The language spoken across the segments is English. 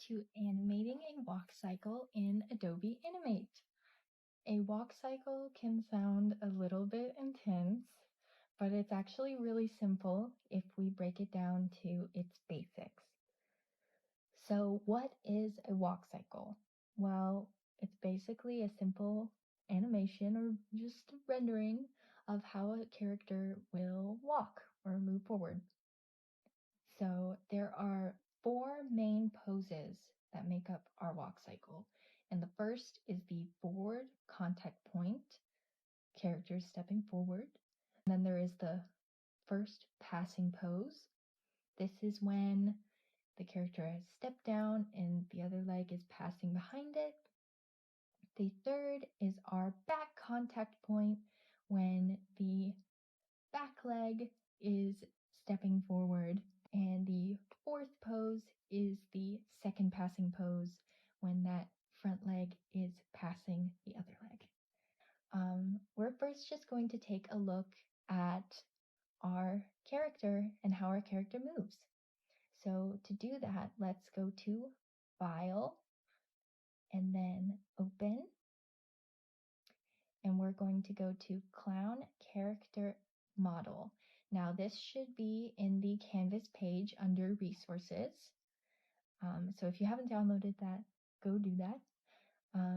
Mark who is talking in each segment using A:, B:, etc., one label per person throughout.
A: to animating a walk cycle in Adobe Animate. A walk cycle can sound a little bit intense, but it's actually really simple if we break it down to its basics. So what is a walk cycle? Well, it's basically a simple animation or just a rendering of how a character will walk or move forward. So there are 4 main poses that make up our walk cycle. And the first is the forward contact point, characters stepping forward. And then there is the first passing pose. This is when the character has stepped down and the other leg is passing behind it. The third is our back contact point, when the back leg is stepping forward. And the fourth pose is the second passing pose, when that front leg is passing the other leg. We're first just going to take a look at our character and how our character moves. So to do that, let's go to File and then Open. And we're going to go to Clown Character Model. Now this should be in the Canvas page under Resources. So if you haven't downloaded that, go do that,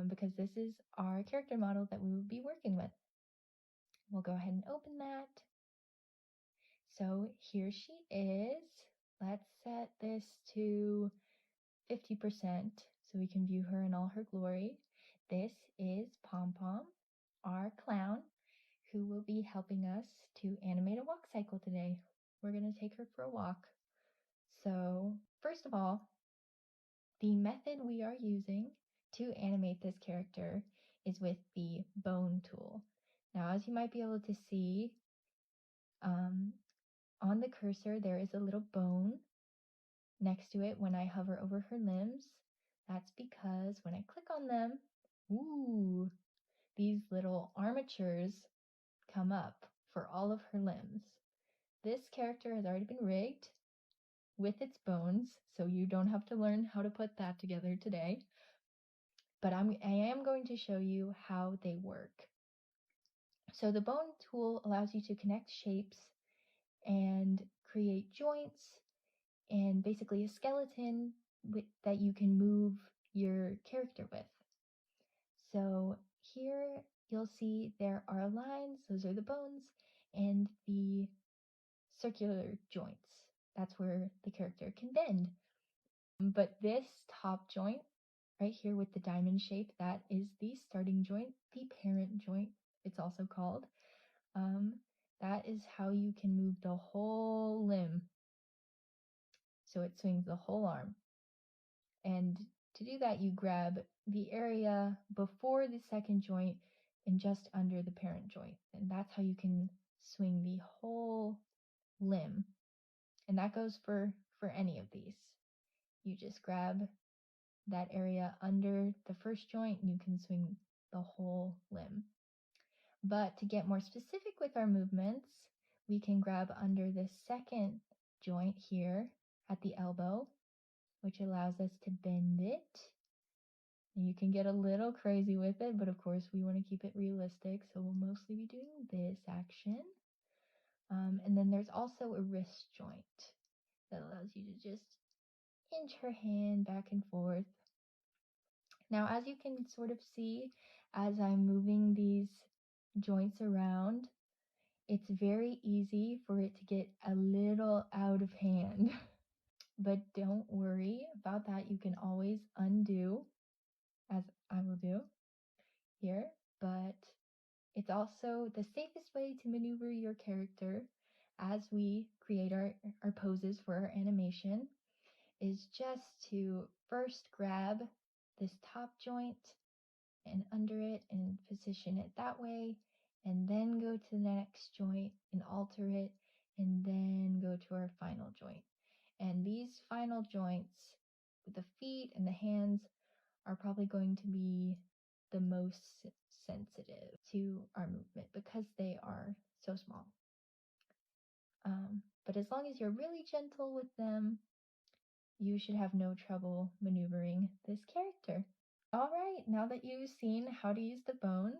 A: because this is our character model that we will be working with. We'll go ahead and open that. So here she is. Let's set this to 50% so we can view her in all her glory. This is Pom Pom, our clown, who will be helping us to animate a walk cycle today. We're going to take her for a walk. So first of all, the method we are using to animate this character is with the bone tool. Now, as you might be able to see, on the cursor there is a little bone next to it when I hover over her limbs. That's because when I click on them, these little armatures come up for all of her limbs. This character has already been rigged with its bones, so you don't have to learn how to put that together today. But I am going to show you how they work. So the bone tool allows you to connect shapes and create joints and basically a skeleton that you can move your character with. So here you'll see there are lines, those are the bones, and the circular joints. That's where the character can bend. But this top joint right here with the diamond shape, that is the starting joint, the parent joint, it's also called. That is how you can move the whole limb. So it swings the whole arm. And to do that, you grab the area before the second joint and just under the parent joint. And that's how you can swing the whole limb. And that goes for any of these. You just grab that area under the first joint and you can swing the whole limb. But to get more specific with our movements, we can grab under the second joint here at the elbow, which allows us to bend it. And you can get a little crazy with it, but of course we want to keep it realistic, so we'll mostly be doing this action. And then there's also a wrist joint that allows you to just inch her hand back and forth. Now, as you can sort of see, as I'm moving these joints around, it's very easy for it to get a little out of hand. But don't worry about that. You can always undo, as I will do here. But it's also the safest way to maneuver your character as we create our poses for our animation is just to first grab this top joint and under it and position it that way, and then go to the next joint and alter it, and then go to our final joint. And these final joints with the feet and the hands are probably going to be the most sensitive to our movement because they are so small. But as long as you're really gentle with them, you should have no trouble maneuvering this character. All right, now that you've seen how to use the bones,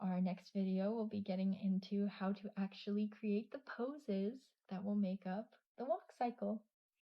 A: our next video will be getting into how to actually create the poses that will make up the walk cycle.